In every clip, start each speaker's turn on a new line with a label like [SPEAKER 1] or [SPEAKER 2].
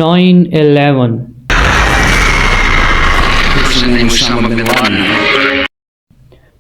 [SPEAKER 1] 9/11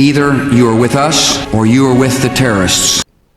[SPEAKER 2] Either you are with us or you are with the terrorists.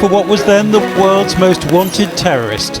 [SPEAKER 3] for what was then the world's most wanted terrorist,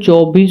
[SPEAKER 1] 24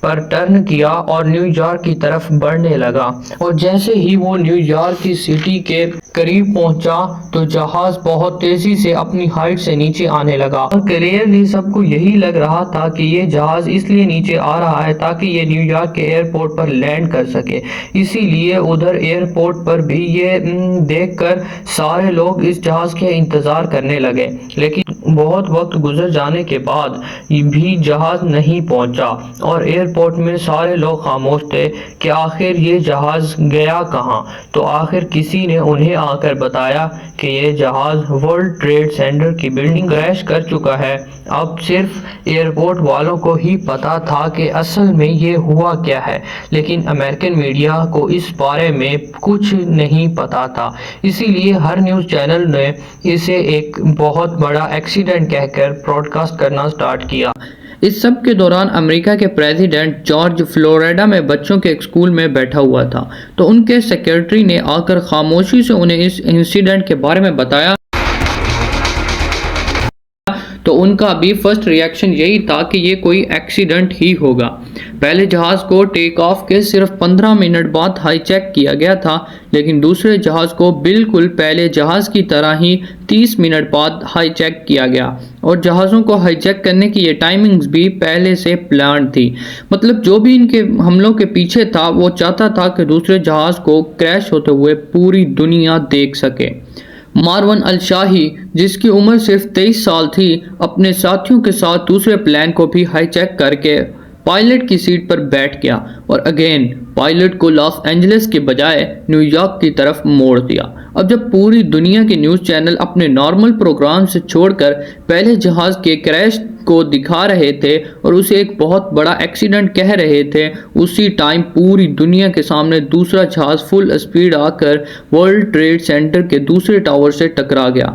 [SPEAKER 1] per turn کیا اور new York کی طرف بڑھنے لگا، اور جیسے ہی وہ نیو یارک کی سٹی کے قریب پہنچا تو جہاز بہت تیزی سے اپنی ہائٹ سے نیچے آنے لگا، اور کلیئرلی سب کو یہی لگ رہا تھا کہ یہ جہاز اس لیے نیچے آ رہا ہے تاکہ یہ نیو یارک کے ایئرپورٹ پر لینڈ کر سکے۔ اسی لیے ادھر ایئرپورٹ پر بھی یہ دیکھ کر سارے لوگ اس جہاز کے انتظار کرنے لگے، لیکن بہت وقت گزر جانے کے بعد بھی جہاز نہیں پہنچا، اور ایئرپورٹ میں سارے لوگ خاموش تھے کہ آخر یہ جہاز گیا کہاں۔ تو آخر کسی نے انہیں آ کر بتایا کہ یہ جہاز ورلڈ ٹریڈ سینٹر کی بلڈنگ کریش کر چکا ہے۔ اب صرف ایئرپورٹ والوں کو ہی پتا تھا کہ اصل میں یہ ہوا کیا ہے، لیکن امریکن میڈیا کو اس بارے میں کچھ نہیں پتا تھا، اسی لیے ہر نیوز چینل نے اسے ایک بہت بڑا ایکسیڈنٹ کہہ کر براڈ کاسٹ کرنا سٹارٹ کیا۔ اس سب کے دوران امریکہ کے پریزیڈنٹ جارج فلوریڈا میں بچوں کے ایک اسکول میں بیٹھا ہوا تھا، تو ان کے سیکرٹری نے آ کر خاموشی سے انہیں اس انسیڈنٹ کے بارے میں بتایا۔ تو ان کا بھی فرسٹ ریاکشن یہی تھا کہ یہ کوئی ایکسیڈنٹ ہی ہوگا۔ پہلے جہاز کو ٹیک آف کے صرف 15 منٹ بعد ہائی چیک کیا گیا تھا، لیکن دوسرے جہاز کو بالکل پہلے جہاز کی طرح ہی 30 منٹ بعد ہائی چیک کیا گیا، اور جہازوں کو ہائی چیک کرنے کی یہ ٹائمنگز بھی پہلے سے پلان تھی۔ مطلب جو بھی ان کے حملوں کے پیچھے تھا وہ چاہتا تھا کہ دوسرے جہاز کو کریش ہوتے ہوئے پوری دنیا دیکھ سکے۔ ماروان الشاہی، جس کی عمر صرف 23 سال تھی، اپنے ساتھیوں کے ساتھ دوسرے پلین کو بھی ہائی چیک کر کے پائلٹ کی سیٹ پر بیٹھ گیا، اور اگین پائلٹ کو لاس اینجلس کے بجائے نیو یارک کی طرف موڑ دیا۔ اب جب پوری دنیا کے نیوز چینل اپنے نارمل پروگرام سے چھوڑ کر پہلے جہاز کے کریش کو دکھا رہے تھے اور اسے ایک بہت بڑا ایکسیڈنٹ کہہ رہے تھے، اسی ٹائم پوری دنیا کے سامنے دوسرا جہاز فل اسپیڈ آ کر ورلڈ ٹریڈ سینٹر کے دوسرے ٹاور سے ٹکرا گیا،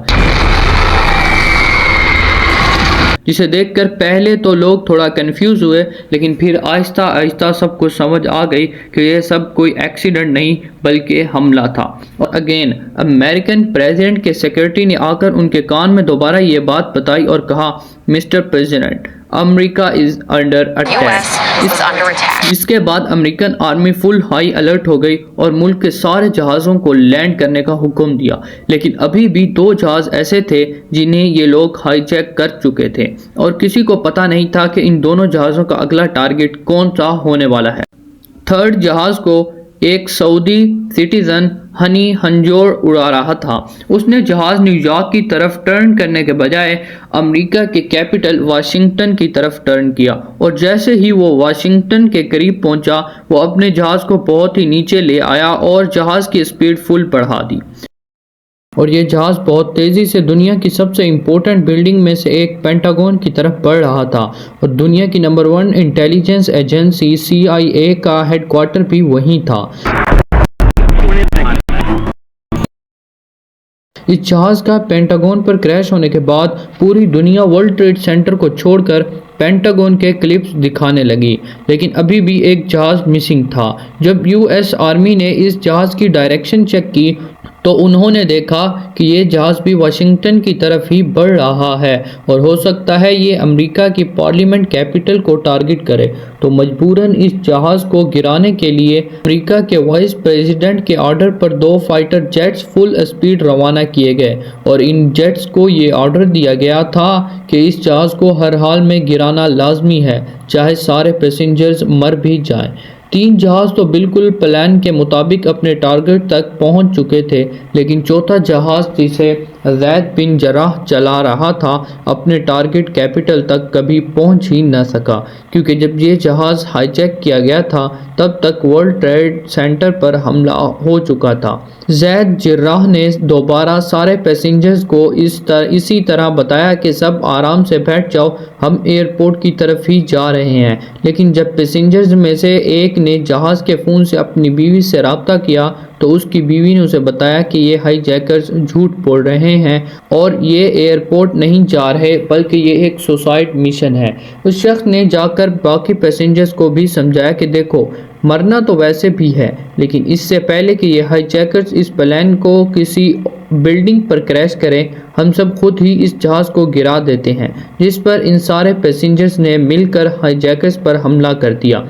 [SPEAKER 1] جسے دیکھ کر پہلے تو لوگ تھوڑا کنفیوز ہوئے، لیکن پھر آہستہ آہستہ سب کو سمجھ آ گئی کہ یہ سب کوئی ایکسیڈنٹ نہیں بلکہ حملہ تھا۔ اور اگین امریکن پریزیڈنٹ کے سیکرٹری نے آ کر ان کے کان میں دوبارہ یہ بات بتائی اور کہا، Mister President, America is under attack. اس کے بعد American army full high alert ہو گئی اور ملک کے سارے جہازوں کو لینڈ کرنے کا حکم دیا، لیکن ابھی بھی 2 جہاز ایسے تھے جنہیں یہ لوگ ہائی چیک کر چکے تھے، اور کسی کو پتا نہیں تھا کہ ان دونوں جہازوں کا اگلا ٹارگٹ کون سا ہونے والا ہے۔ تھرڈ جہاز کو ایک سعودی سٹیزن ہنی ہنجور اڑا رہا تھا۔ اس نے جہاز نیو یارک کی طرف ٹرن کرنے کے بجائے امریکہ کے کیپٹل واشنگٹن کی طرف ٹرن کیا، اور جیسے ہی وہ واشنگٹن کے قریب پہنچا وہ اپنے جہاز کو بہت ہی نیچے لے آیا اور جہاز کی سپیڈ فل بڑھا دی، اور یہ جہاز بہت تیزی سے دنیا کی سب سے امپورٹنٹ بلڈنگ میں سے ایک پینٹاگون کی طرف بڑھ رہا تھا، اور دنیا کی نمبر 1 انٹیلیجنس ایجنسی CIA کا ہیڈ کوارٹر بھی وہیں تھا۔ اس جہاز کا پینٹاگون پر کریش ہونے کے بعد پوری دنیا ورلڈ ٹریڈ سینٹر کو چھوڑ کر پینٹاگون کے کلپس دکھانے لگی، لیکن ابھی بھی ایک جہاز مسنگ تھا۔ جب US آرمی نے اس جہاز کی ڈائریکشن چیک کی تو انہوں نے دیکھا کہ یہ جہاز بھی واشنگٹن کی طرف ہی بڑھ رہا ہے، اور ہو سکتا ہے یہ امریکہ کی پارلیمنٹ کیپٹل کو ٹارگٹ کرے، تو مجبوراً اس جہاز کو گرانے کے لیے امریکہ کے وائس پریزیڈنٹ کے آرڈر پر 2 فائٹر جیٹس فل اسپیڈ روانہ کیے گئے، اور ان جیٹس کو یہ آرڈر دیا گیا تھا کہ اس جہاز کو ہر حال میں گرانا لازمی ہے، چاہے سارے پیسنجرز مر بھی جائیں۔ 3 جہاز تو بالکل پلان کے مطابق اپنے ٹارگٹ تک پہنچ چکے تھے، لیکن چوتھا جہاز جسے زید بن جراح چلا رہا تھا اپنے ٹارگٹ کیپٹل تک کبھی پہنچ ہی نہ سکا، کیونکہ جب یہ جہاز ہائی چیک کیا گیا تھا تب تک ورلڈ ٹریڈ سینٹر پر حملہ ہو چکا تھا۔ زید جراح نے دوبارہ سارے پیسنجرز کو اسی طرح بتایا کہ سب آرام سے بیٹھ جاؤ، ہم ایئرپورٹ کی طرف ہی جا رہے ہیں، لیکن جب پیسنجرز میں سے ایک نے جہاز کے فون سے اپنی بیوی سے رابطہ کیا تو اس کی بیوی نے اسے بتایا کہ یہ ہائی جیکرز جھوٹ بول رہے ہیں اور یہ ایئرپورٹ نہیں جا رہے بلکہ یہ ایک سوسائڈ مشن ہے۔ اس شخص نے جا کر باقی پیسنجرز کو بھی سمجھایا کہ دیکھو، مرنا تو ویسے بھی ہے، لیکن اس سے پہلے کہ یہ ہائی جیکرز اس پلین کو کسی بلڈنگ پر کریش کریں ہم سب خود ہی اس جہاز کو گرا دیتے ہیں، جس پر ان سارے پیسنجرز نے مل کر ہائی جیکرز پر حملہ کر دیا۔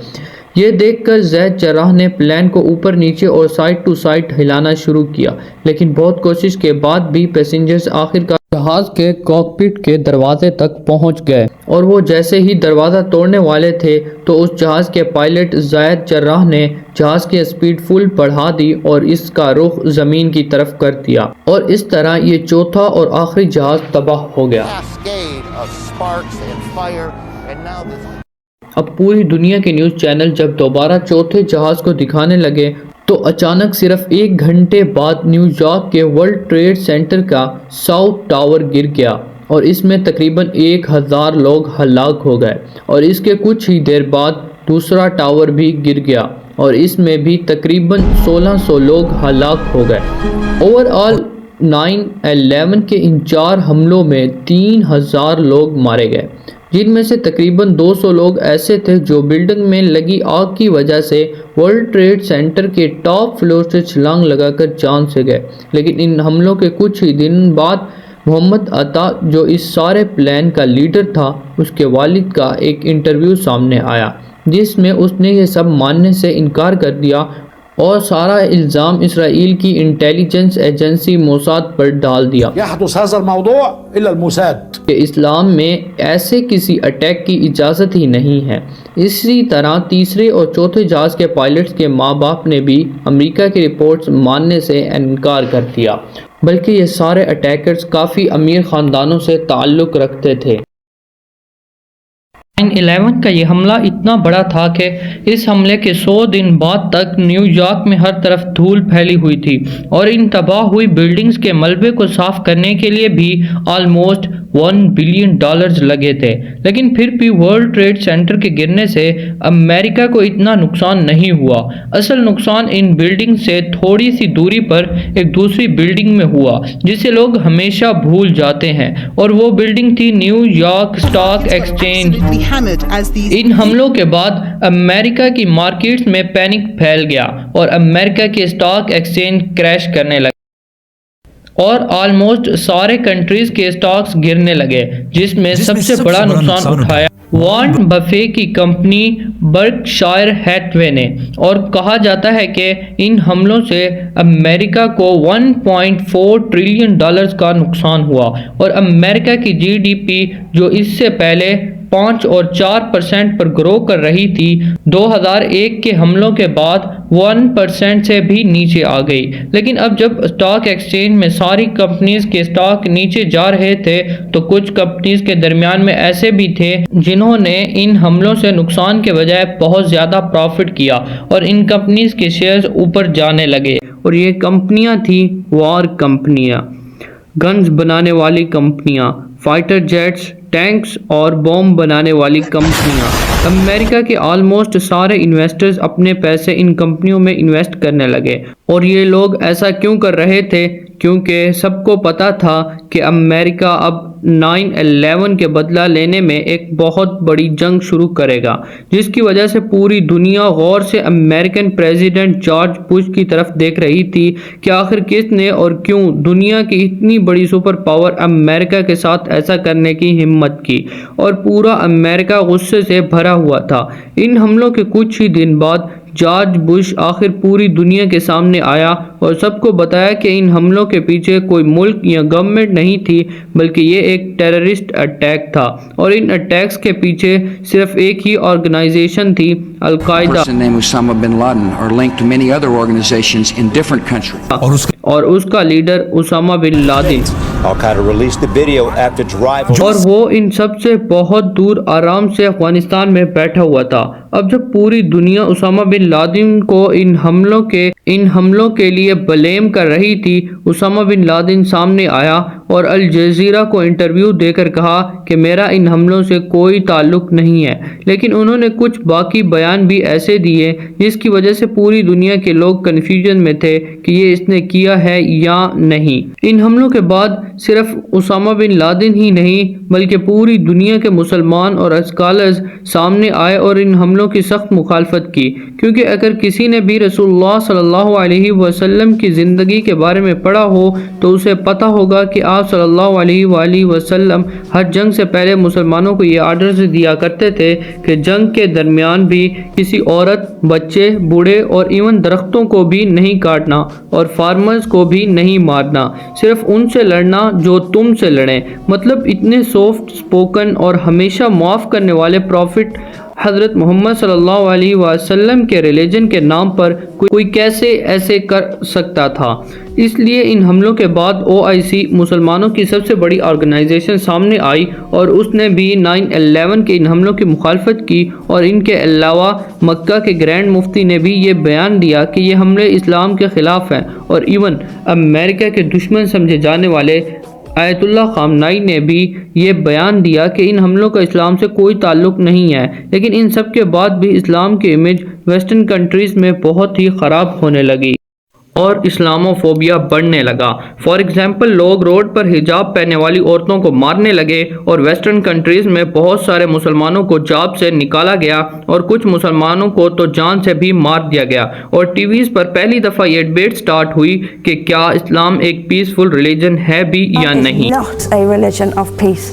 [SPEAKER 1] یہ دیکھ کر زید جراح نے پلین کو اوپر نیچے اور سائڈ ٹو سائڈ ہلانا شروع کیا، لیکن بہت کوشش کے بعد بھی پیسنجرز آخرکار جہاز کے کاکپٹ کے دروازے تک پہنچ گئے، اور وہ جیسے ہی دروازہ توڑنے والے تھے تو اس جہاز کے پائلٹ زید جراح نے جہاز کی اسپیڈ فل بڑھا دی اور اس کا رخ زمین کی طرف کر دیا، اور اس طرح یہ چوتھا اور آخری جہاز تباہ ہو گیا۔ اب پوری دنیا کے نیوز چینل جب دوبارہ چوتھے جہاز کو دکھانے لگے تو اچانک صرف 1 گھنٹے بعد نیو یارک کے ورلڈ ٹریڈ سینٹر کا ساؤتھ ٹاور گر گیا، اور اس میں تقریباً 1000 لوگ ہلاک ہو گئے، اور اس کے کچھ ہی دیر بعد دوسرا ٹاور بھی گر گیا اور اس میں بھی تقریباً 1600 لوگ ہلاک ہو گئے۔ اوور آل 9/11 کے ان 4 حملوں میں 3000 لوگ مارے گئے، جن میں سے تقریباً 200 لوگ ایسے تھے جو بلڈنگ میں لگی آگ کی وجہ سے ورلڈ ٹریڈ سینٹر کے ٹاپ فلور سے چھلانگ لگا کر جان سے گئے۔ لیکن ان حملوں کے کچھ ہی دن بعد محمد عطا، جو اس سارے پلان کا لیڈر تھا، اس کے والد کا ایک انٹرویو سامنے آیا جس میں اس نے یہ سب ماننے سے انکار کر دیا اور سارا الزام اسرائیل کی انٹیلیجنس ایجنسی موساد پر ڈال دیا
[SPEAKER 4] يحدث هذا الموضوع إلا الموساد
[SPEAKER 1] کہ اسلام میں ایسے کسی اٹیک کی اجازت ہی نہیں ہے۔ اسی طرح تیسرے اور چوتھے جہاز کے پائلٹس کے ماں باپ نے بھی امریکہ کی رپورٹس ماننے سے انکار کر دیا، بلکہ یہ سارے اٹیکرز کافی امیر خاندانوں سے تعلق رکھتے تھے۔ 9/11 کا یہ حملہ اتنا بڑا تھا کہ اس حملے کے 100 دن بعد تک نیو یارک میں ہر طرف دھول پھیلی ہوئی تھی، اور ان تباہ ہوئی بلڈنگز کے ملبے کو صاف کرنے کے لیے بھی آلموسٹ $1 بلین لگے تھے۔ لیکن پھر بھی ورلڈ ٹریڈ سینٹر کے گرنے سے امریکہ کو اتنا نقصان نہیں ہوا۔ اصل نقصان ان بلڈنگ سے تھوڑی سی دوری پر ایک دوسری بلڈنگ میں ہوا جسے لوگ ہمیشہ بھول جاتے ہیں، اور وہ بلڈنگ تھی نیو یارک اسٹاک ایکسچینج۔ ان حملوں کے بعد امریکہ کی مارکیٹس میں پینک پھیل گیا اور امریکہ کے اسٹاک ایکسچینج کریش کرنے لگے، اور آلموسٹ سارے کنٹریز کے اسٹاکس گرنے لگے، جس میں سب سے بڑا نقصان اٹھایا وارن بفے کی کمپنی برکشائر ہیتھوے نے، اور کہا جاتا ہے کہ ان حملوں سے امریکہ کو $1.4 ٹریلین کا نقصان ہوا، اور امریکہ کی GDP جو اس سے پہلے 5 اور 4% پر گرو کر رہی تھی، 2001 کے حملوں کے بعد 1% سے بھی نیچے آ گئی۔ لیکن اب جب اسٹاک ایکسچینج میں ساری کمپنیز کے اسٹاک نیچے جا رہے تھے تو کچھ کمپنیز کے درمیان میں ایسے بھی تھے جنہوں نے ان حملوں سے نقصان کے بجائے بہت زیادہ پروفٹ کیا، اور ان کمپنیز کے شیئرز اوپر جانے لگے، اور یہ کمپنیاں تھیں وار کمپنیاں، گنز بنانے والی کمپنیاں، فائٹر جیٹس، ٹینکس اور بم بنانے والی کمپنیاں۔ امریکہ کے آلموسٹ سارے انویسٹرز اپنے پیسے ان کمپنیوں میں انویسٹ کرنے لگے، اور یہ لوگ ایسا کیوں کر رہے تھے؟ کیونکہ سب کو پتا تھا کہ امریکہ اب 9/11 کے بدلہ لینے میں ایک بہت بڑی جنگ شروع کرے گا، جس کی وجہ سے پوری دنیا غور سے امریکن پریزیڈنٹ جارج بش کی طرف دیکھ رہی تھی کہ آخر کس نے اور کیوں دنیا کی اتنی بڑی سپر پاور امریکہ کے ساتھ ایسا کرنے کی ہمت کی، اور پورا امریکہ غصے سے بھرا ہوا تھا۔ ان حملوں کے کچھ ہی دن بعد جارج بش آخر پوری دنیا کے سامنے آیا اور سب کو بتایا کہ ان حملوں کے پیچھے کوئی ملک یا گورنمنٹ نہیں تھی، بلکہ یہ ایک ٹیررسٹ اٹیک تھا، اور ان اٹیکس کے پیچھے صرف ایک ہی آرگنائزیشن تھی، القاعدہ،
[SPEAKER 2] person named Osama bin Laden are linked to many other organizations in different countries.
[SPEAKER 1] اور اس کا leader Osama bin Laden,
[SPEAKER 5] Al-Qaeda released the video after its arrival.
[SPEAKER 1] اور وہ ان سب سے بہت دور آرام سے افغانستان میں بیٹھا ہوا تھا۔ اب جب پوری دنیا اسامہ بن لادن کو ان حملوں کے لیے بلیم کر رہی تھی، اسامہ بن لادن سامنے آیا اور الجزیرہ کو انٹرویو دے کر کہا کہ میرا ان حملوں سے کوئی تعلق نہیں ہے، لیکن انہوں نے کچھ باقی بیان بھی ایسے دیے جس کی وجہ سے پوری دنیا کے لوگ کنفیوژن میں تھے کہ یہ اس نے کیا ہے یا نہیں۔ ان حملوں کے بعد صرف اسامہ بن لادن ہی نہیں بلکہ پوری دنیا کے مسلمان اور اسکالرز سامنے آئے اور ان حملوں کی سخت مخالفت کی، کیونکہ اگر کسی نے بھی رسول اللہ صلی اللہ علیہ وسلم کی زندگی کے بارے میں پڑھا ہو تو اسے پتہ ہوگا کہ آپ صلی اللہ علیہ وآلہ وسلم ہر جنگ سے پہلے مسلمانوں کو یہ آرڈرز دیا کرتے تھے کہ جنگ کے درمیان بھی کسی عورت، بچے، بوڑھے اور ایون درختوں کو بھی نہیں کاٹنا اور فارمرز کو بھی نہیں مارنا، صرف ان سے لڑنا جو تم سے لڑیں۔ مطلب اتنے سافٹ سپوکن اور ہمیشہ معاف کرنے والے پروفٹ حضرت محمد صلی اللہ علیہ وسلم کے ریلیجن کے نام پر کوئی کیسے ایسے کر سکتا تھا؟ اس لیے ان حملوں کے بعد OIC مسلمانوں کی سب سے بڑی آرگنائزیشن سامنے آئی اور اس نے بھی 9/11 کے ان حملوں کی مخالفت کی، اور ان کے علاوہ مکہ کے گرینڈ مفتی نے بھی یہ بیان دیا کہ یہ حملے اسلام کے خلاف ہیں، اور ایون امریکہ کے دشمن سمجھے جانے والے آیت اللہ خامنائی نے بھی یہ بیان دیا کہ ان حملوں کا اسلام سے کوئی تعلق نہیں ہے، لیکن ان سب کے بعد بھی اسلام کی امیج ویسٹرن کنٹریز میں بہت ہی خراب ہونے لگی اور اسلاموفوبیا بڑھنے لگا۔ فار ایگزامپل، لوگ روڈ پر حجاب پہننے والی عورتوں کو مارنے لگے، اور ویسٹرن کنٹریز میں بہت سارے مسلمانوں کو جاب سے نکالا گیا اور کچھ مسلمانوں کو تو جان سے بھی مار دیا گیا، اور ٹی ویز پر پہلی دفعہ یہ ڈبیٹ سٹارٹ ہوئی کہ کیا اسلام ایک پیسفل ریلیجن ہے بھی یا نہیں۔
[SPEAKER 6] Not a religion of peace.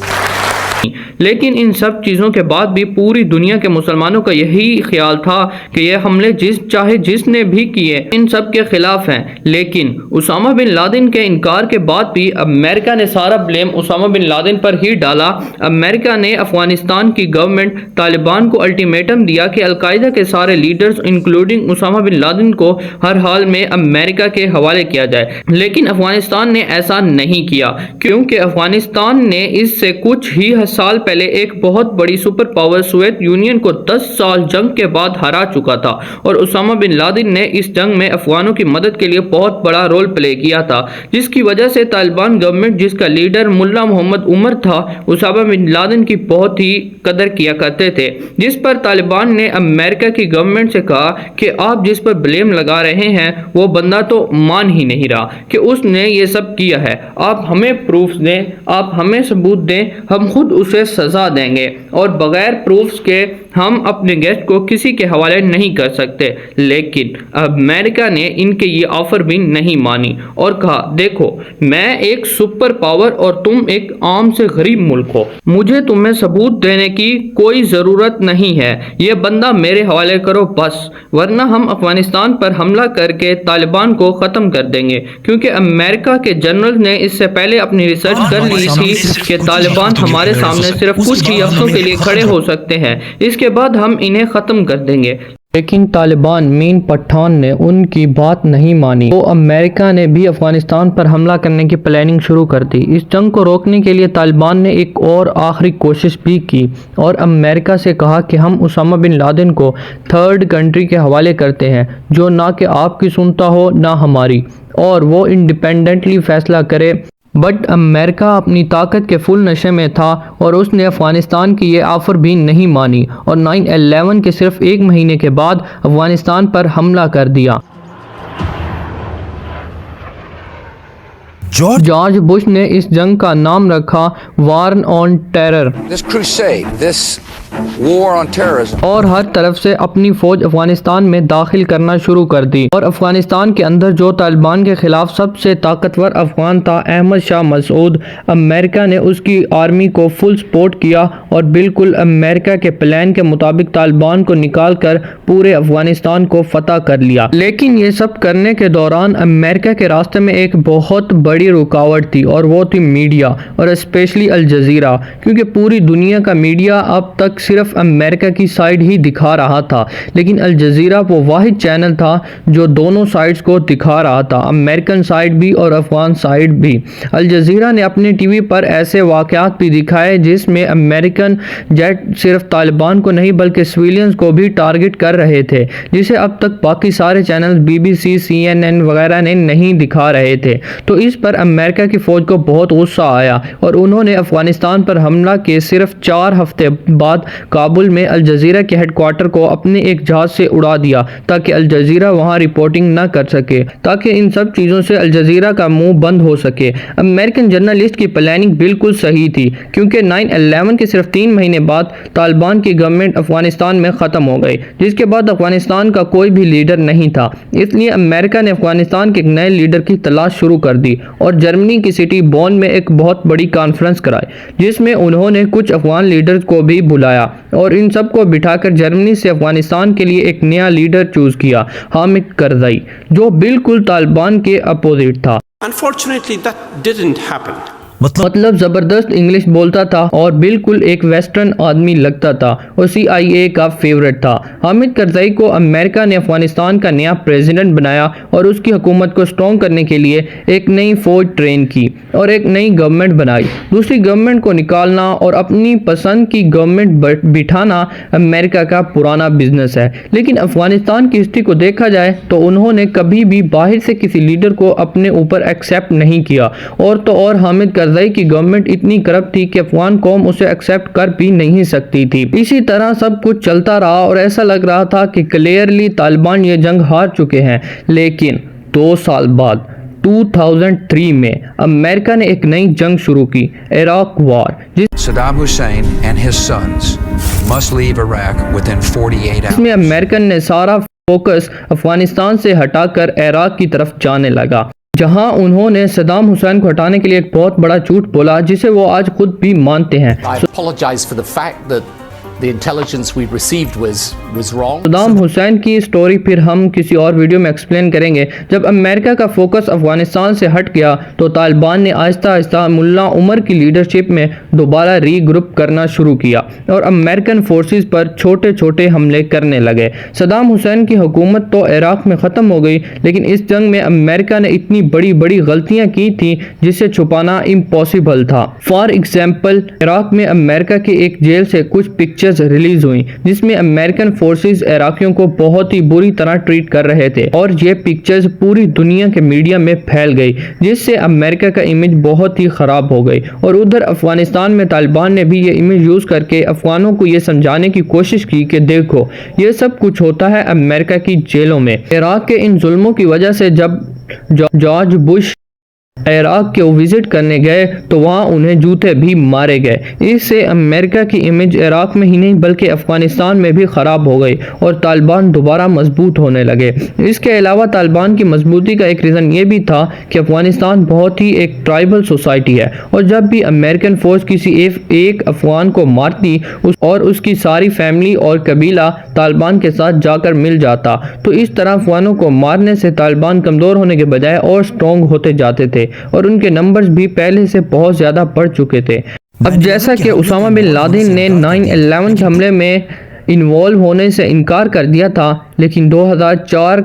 [SPEAKER 1] لیکن ان سب چیزوں کے بعد بھی پوری دنیا کے مسلمانوں کا یہی خیال تھا کہ یہ حملے جس نے بھی کیے ان سب کے خلاف ہیں، لیکن اسامہ بن لادن کے انکار کے بعد بھی امریکہ نے سارا بلیم اسامہ بن لادن پر ہی ڈالا۔ امریکہ نے افغانستان کی گورنمنٹ طالبان کو الٹیمیٹم دیا کہ القاعدہ کے سارے leaders including Osama bin Laden کو ہر حال میں امریکہ کے حوالے کیا جائے، لیکن افغانستان نے ایسا نہیں کیا، کیونکہ افغانستان نے اس سے کچھ ہی سال پہلے ایک بہت بڑی سپر پاور سوویت یونین کو 10 سال جنگ کے بعد ہرا چکا تھا، اور اسامہ بن لادن نے اس جنگ میں افغانوں کی مدد کے لیے بہت بڑا رول پلے کیا تھا، جس کی وجہ سے طالبان گورنمنٹ جس کا لیڈر ملا محمد عمر تھا، اسامہ بن لادن کی بہت ہی قدر کیا کرتے تھے، جس پر طالبان نے امریکہ کی گورنمنٹ سے کہا کہ آپ جس پر بلیم لگا رہے ہیں وہ بندہ تو مان ہی نہیں رہا کہ اس نے یہ سب کیا ہے، آپ ہمیں پروفز دیں، آپ ہمیں ثبوت دیں، ہم خود اسے سزا دیں گے، اور بغیر پروفز کے ہم اپنے گیسٹ کو کسی کے حوالے نہیں کر سکتے۔ لیکن امریکہ نے ان کے یہ آفر بھی نہیں مانی اور کہا دیکھو میں ایک سپر پاور اور تم ایک عام سے غریب ملک ہو، مجھے تمہیں ثبوت دینے کی کوئی ضرورت نہیں ہے، یہ بندہ میرے حوالے کرو بس، ورنہ ہم افغانستان پر حملہ کر کے طالبان کو ختم کر دیں گے، کیونکہ امریکہ کے جنرل نے اس سے پہلے اپنی ریسرچ کر لی تھی کہ طالبان ہمارے سامنے صرف کچھ ہی ہفتوں کے لیے کھڑے ہو سکتے ہیں، اس کے بعد ہم انہیں ختم کر دیں گے۔ لیکن طالبان مین پٹھان نے ان کی بات نہیں مانی، تو امریکہ نے بھی افغانستان پر حملہ کرنے کی پلاننگ شروع کر دی۔ اس جنگ کو روکنے کے لیے طالبان نے ایک اور آخری کوشش بھی کی اور امریکہ سے کہا کہ ہم اسامہ بن لادن کو تھرڈ کنٹری کے حوالے کرتے ہیں جو نہ کہ آپ کی سنتا ہو نہ ہماری، اور وہ انڈیپینڈنٹلی فیصلہ کرے۔ بٹ امریکہ اپنی طاقت کے فل نشے میں تھا اور اس نے افغانستان کی یہ آفر بھی نہیں مانی اور 9/11 کے صرف ایک مہینے کے بعد افغانستان پر حملہ کر دیا۔ جارج بش نے اس جنگ کا نام رکھا war on terror,
[SPEAKER 2] This crusade, this war on terrorism,
[SPEAKER 1] اور ہر طرف سے اپنی فوج افغانستان میں داخل کرنا شروع کر دی، اور افغانستان کے اندر جو طالبان کے خلاف سب سے طاقتور افغان تھا احمد شاہ مسعود، امریکہ نے اس کی آرمی کو فل سپورٹ کیا اور بالکل امریکہ کے پلان کے مطابق طالبان کو نکال کر پورے افغانستان کو فتح کر لیا۔ لیکن یہ سب کرنے کے دوران امریکہ کے راستے میں ایک بہت بڑی رکاوٹ تھی، اور وہ تھی میڈیا، اور اسپیشلی الجزیرہ، کیونکہ پوری دنیا کا میڈیا اب تک صرف امریکہ کی سائیڈ ہی دکھا رہا تھا، لیکن الجزیرہ وہ واحد چینل تھا جو دونوں سائیڈز کو دکھا رہا تھا، امریکن سائیڈ بھی اور افغان سائیڈ بھی۔ الجزیرہ نے اپنے ٹی وی پر ایسے واقعات بھی دکھائے جس میں امریکن جیٹ صرف طالبان کو نہیں بلکہ سویلینز کو بھی ٹارگٹ کر رہے تھے، جسے اب تک باقی سارے چینل BBC CNN وغیرہ نے نہیں دکھا رہے تھے۔ تو اس پر امریکہ کی فوج کو بہت غصہ آیا اور انہوں نے افغانستان پر حملہ کے صرف 4 ہفتے بعد کابل میں الجزیرہ کے ہیڈ کوارٹر کو اپنے ایک جہاز سے اڑا دیا تاکہ الجزیرہ وہاں رپورٹنگ نہ کر سکے، تاکہ ان سب چیزوں سے الجزیرہ کا منہ بند ہو سکے۔ امریکن جرنلسٹ کی پلاننگ بالکل صحیح تھی، کیونکہ 9/11 کے صرف 3 مہینے بعد طالبان کی گورنمنٹ افغانستان میں ختم ہو گئی، جس کے بعد افغانستان کا کوئی بھی لیڈر نہیں تھا۔ اس لیے امریکہ نے افغانستان کے ایک نئے لیڈر کی تلاش شروع کر دی اور جرمنی کی سٹی بون میں ایک بہت بڑی کانفرنس کرائی، جس میں انہوں نے کچھ افغان لیڈرز کو بھی بلایا اور ان سب کو بٹھا کر جرمنی سے افغانستان کے لیے ایک نیا لیڈر چوز کیا، حامد کرزئی، جو بالکل طالبان کے اپوزٹ تھا۔
[SPEAKER 7] Unfortunately, that didn't happen.
[SPEAKER 1] مطلب زبردست انگلش بولتا تھا اور بالکل ایک ویسٹرن آدمی لگتا تھا اور CIA کا فیورٹ تھا۔ حامد کرزئی کو امریکہ نے افغانستان کا نیا پریزیڈنٹ بنایا اور اس کی حکومت کو سٹرونگ کرنے کے لیے ایک نئی فوج ٹرین کی اور ایک نئی گورنمنٹ بنائی۔ دوسری گورنمنٹ کو نکالنا اور اپنی پسند کی گورنمنٹ بٹھانا امریکہ کا پرانا بزنس ہے، لیکن افغانستان کی ہسٹری کو دیکھا جائے تو انہوں نے کبھی بھی باہر سے کسی لیڈر کو اپنے اوپر ایکسیپٹ نہیں کیا، اور تو اور حامد کرزئی کی گورنمنٹ اتنی کرپٹ تھی کہ افغان قوم اسے ایکسیپٹ کر بھی نہیں سکتی تھی۔ اسی طرح سب کچھ چلتا رہا اور ایسا لگ رہا تھا کہ کلیئرلی طالبان یہ جنگ ہار چکے ہیں، لیکن 2 سال بعد 2003 میں امریکہ نے ایک نئی جنگ شروع کی، عراق وار،
[SPEAKER 2] Saddam Hussein and his sons must leave Iraq within 48
[SPEAKER 1] جس
[SPEAKER 2] hours.
[SPEAKER 1] میں امریکن نے سارا فوکس افغانستان سے ہٹا کر عراق کی طرف جانے لگا، جہاں انہوں نے صدام حسین کو ہٹانے کے لیے ایک بہت بڑا جھوٹ بولا جسے وہ آج خود بھی مانتے ہیں۔
[SPEAKER 8] I apologize for the fact that the intelligence we received was wrong.
[SPEAKER 1] Saddam Hussein کی سٹوری پھر ہم کسی اور ویڈیو میں ایکسپلین کریں گے۔ جب امریکہ کا فوکس افغانستان سے ہٹ گیا تو طالبان نے آہستہ آہستہ ملا عمر کی لیڈرشپ میں دوبارہ ری گروپ کرنا شروع کیا اور امریکن فورسز پر چھوٹے چھوٹے حملے کرنے لگے۔ صدام حسین کی حکومت تو عراق میں ختم ہو گئی، لیکن اس جنگ میں امریکہ نے اتنی بڑی بڑی غلطیاں کی تھیں جسے چھپانا امپاسبل تھا۔ فار ایگزامپل، عراق میں امریکہ کی ایک جیل سے کچھ پکچرز ریلیز ہوئیں جس میں امریکن فورسز عراقیوں کو بہت ہی بری طرح ٹریٹ کر رہے تھے، اور یہ پکچرز پوری دنیا کے میڈیا میں پھیل گئی، جس سے امریکہ کا امیج بہت ہی خراب ہو گئی۔ اور ادھر افغانستان میں طالبان نے بھی یہ امیج یوز کر کے افغانوں کو یہ سمجھانے کی کوشش کی کہ دیکھو یہ سب کچھ ہوتا ہے امریکہ کی جیلوں میں۔ عراق کے ان ظلموں کی وجہ سے جب جارج بش عراق کے وزٹ کرنے گئے تو وہاں انہیں جوتے بھی مارے گئے۔ اس سے امریکہ کی امیج عراق میں ہی نہیں بلکہ افغانستان میں بھی خراب ہو گئی اور طالبان دوبارہ مضبوط ہونے لگے۔ اس کے علاوہ طالبان کی مضبوطی کا ایک ریزن یہ بھی تھا کہ افغانستان بہت ہی ایک ٹرائبل سوسائٹی ہے، اور جب بھی امریکن فورس کسی ایک افغان کو مارتی اور اس کی ساری فیملی اور قبیلہ طالبان کے ساتھ جا کر مل جاتا، تو اس طرح افغانوں کو مارنے سے طالبان کمزور ہونے کے بجائے اور سٹرونگ ہوتے جاتے تھے، اور ان کے نمبرز بھی پہلے سے بہت زیادہ بڑھ چکے تھے۔ اب جیسا کہ اسامہ بن لادن نے 9/11 کے حملے میں انوالو ہونے سے انکار کر دیا تھا، لیکن 2004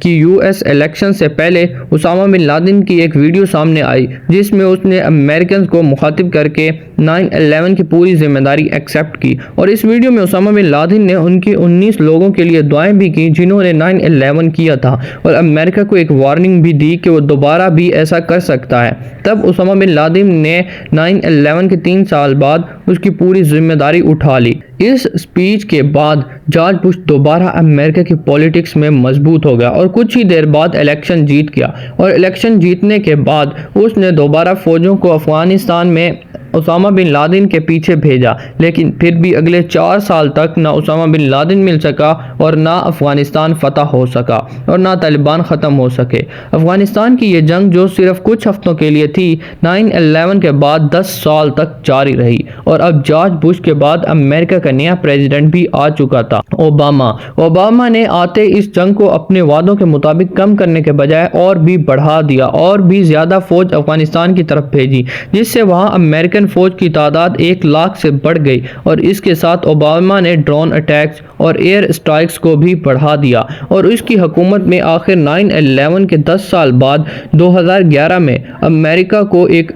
[SPEAKER 1] کی US الیکشن سے پہلے اسامہ بن لادن کی ایک ویڈیو سامنے آئی جس میں اس نے امریکنز کو مخاطب کر کے 9/11 کی پوری ذمہ داری ایکسیپٹ کی، اور اس ویڈیو میں اسامہ بن لادن نے ان کی 19 لوگوں کے لیے دعائیں بھی کی جنہوں نے 9/11 کیا تھا، اور امریکہ کو ایک وارننگ بھی دی کہ وہ دوبارہ بھی ایسا کر سکتا ہے۔ تب اسامہ بن لادن نے 9/11 کے 3 سال بعد اس کی پوری ذمہ داری اٹھا لی۔ اس سپیچ کے بعد جارج بش دوبارہ امریکہ کی پولیٹکس میں مضبوط ہو گیا اور کچھ ہی دیر بعد الیکشن جیت گیا، اور الیکشن جیتنے کے بعد اس نے دوبارہ فوجوں کو افغانستان میں اسامہ بن لادن کے پیچھے بھیجا، لیکن پھر بھی اگلے 4 سال تک نہ اسامہ بن لادن مل سکا اور نہ افغانستان فتح ہو سکا اور نہ طالبان ختم ہو سکے۔ افغانستان کی یہ جنگ جو صرف کچھ ہفتوں کے لیے تھی 9/11 کے بعد 10 سال تک جاری رہی، اور اب جارج بش کے بعد امریکہ کا نیا پریزیڈنٹ بھی آ چکا تھا، اوباما نے آتے اس جنگ کو اپنے وعدوں کے مطابق کم کرنے کے بجائے اور بھی بڑھا دیا اور بھی زیادہ فوج افغانستان کی طرف بھیجی، جس سے وہاں امریکن فوج کی تعداد 1 لاکھ سے بڑھ گئی، اور اس کے ساتھ اوباما نے ڈرون اٹیکس اور ایئر اسٹرائکس کو بھی بڑھا دیا، اور اس کی حکومت میں آخر 9/11 کے 10 سال بعد 2011 میں امریکہ کو ایک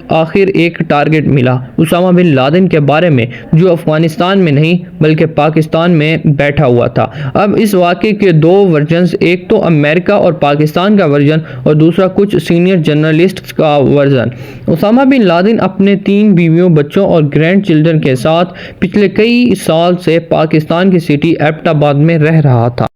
[SPEAKER 1] ٹارگٹ ملا اسامہ بن لادن کے بارے میں، جو افغانستان میں نہیں بلکہ پاکستان میں بیٹھا ہوا تھا۔ اب اس واقعے کے 2 ورژنز، ایک تو امریکہ اور پاکستان کا ورژن اور دوسرا کچھ سینئر جرنلسٹ کا ورژن۔ اسامہ بن لادن اپنے 3 بیویوں بیویوں، بچوں اور گرینڈ چلڈرن کے ساتھ پچھلے کئی سال سے پاکستان کی سٹی ایبٹ آباد میں رہ رہا تھا۔